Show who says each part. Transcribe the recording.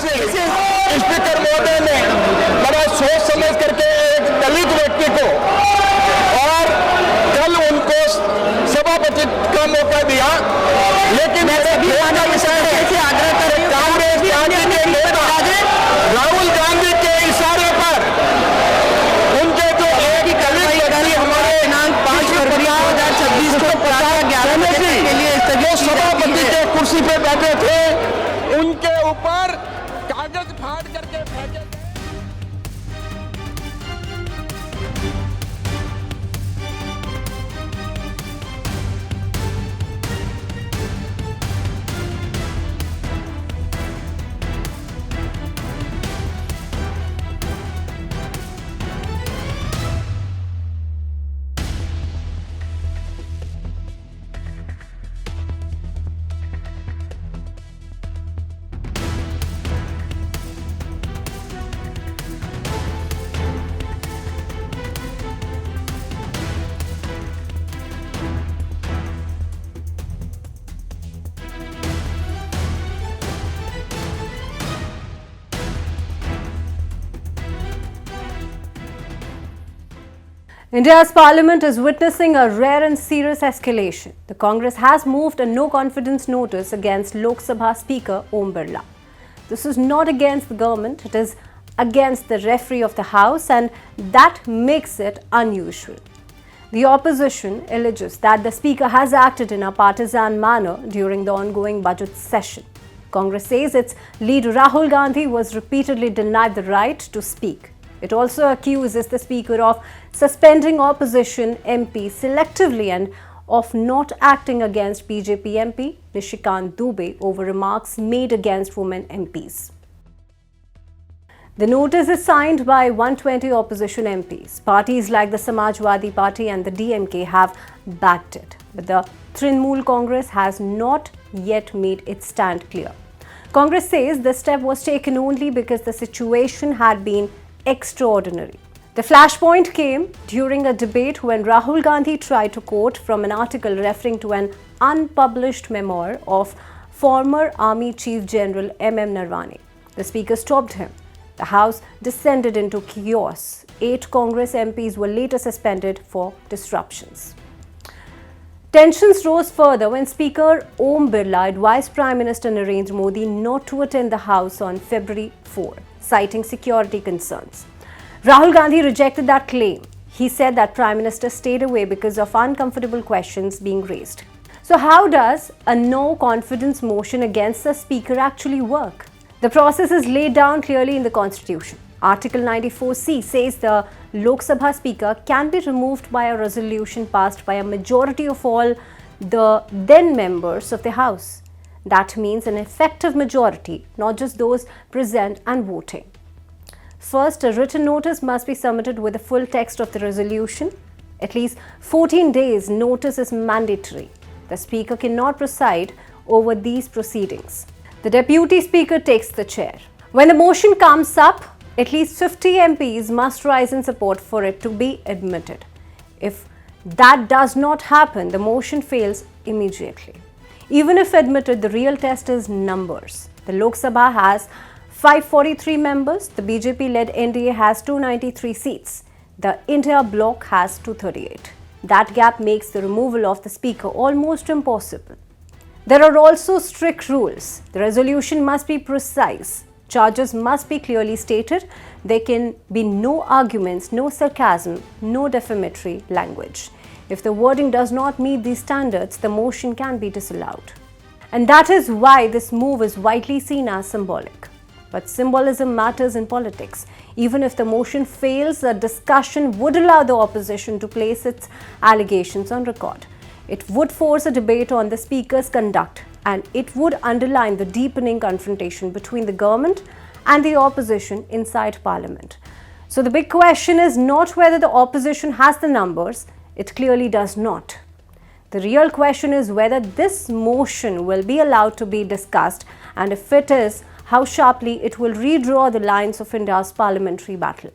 Speaker 1: Speaker महोदय ने बड़ा सोच समझ करके एक दलित व्यक्ति को और कल उनको सभापति का मौका दिया, लेकिन मेरे खेद का विषय है कांग्रेस पार्टी के नेता राहुल गांधी के इशारे पर उनके जो एक दलित व्यक्ति हमारे दिनांक 5 फरवरी 2026 को 11 के लिए जो सभापति के कुर्सी पे बैठे थे उनके ऊपर कागज फाड़ करके फेंके गए।
Speaker 2: India's parliament is witnessing a rare and serious escalation. The Congress has moved a no-confidence notice against Lok Sabha Speaker Om Birla. This is not against the government, it is against the referee of the House, and that makes it unusual. The opposition alleges that the Speaker has acted in a partisan manner during the ongoing budget session. Congress says its leader Rahul Gandhi was repeatedly denied the right to speak. It also accuses the Speaker of suspending opposition MP selectively and of not acting against BJP MP Nishikant Dubey over remarks made against women MPs. The notice is signed by 120 opposition MPs. Parties like the Samajwadi Party and the DMK have backed it, but the Trinamool Congress has not yet made its stand clear. Congress says this step was taken only because the situation had been extraordinary. The flashpoint came during a debate when Rahul Gandhi tried to quote from an article referring to an unpublished memoir of former Army Chief General M.M. Narwane. The Speaker stopped him. The House descended into chaos. 8 Congress MPs were later suspended for disruptions. Tensions rose further when Speaker Om Birla advised Prime Minister Narendra Modi not to attend the House on February 4, citing security concerns. Rahul Gandhi rejected that claim. He said that Prime Minister stayed away because of uncomfortable questions being raised. So how does a no-confidence motion against the Speaker actually work? The process is laid down clearly in the Constitution. Article 94C says the Lok Sabha Speaker can be removed by a resolution passed by a majority of all the then members of the House. That means an effective majority, not just those present and voting. First, a written notice must be submitted with the full text of the resolution. At least 14 days notice is mandatory. The Speaker cannot preside over these proceedings. The Deputy Speaker takes the chair. When the motion comes up, at least 50 MPs must rise in support for it to be admitted. If that does not happen, the motion fails immediately. Even if admitted, the real test is numbers. The Lok Sabha has 543 members, the BJP-led NDA has 293 seats, the India bloc has 238. That gap makes the removal of the Speaker almost impossible. There are also strict rules. The resolution must be precise. Charges must be clearly stated. There can be no arguments, no sarcasm, no defamatory language. If the wording does not meet these standards, the motion can be disallowed. And that is why this move is widely seen as symbolic. But symbolism matters in politics. Even if the motion fails, a discussion would allow the opposition to place its allegations on record. It would force a debate on the Speaker's conduct, and it would underline the deepening confrontation between the government and the opposition inside Parliament. So the big question is not whether the opposition has the numbers. It clearly does not. The real question is whether this motion will be allowed to be discussed, and if it is, how sharply it will redraw the lines of India's parliamentary battle.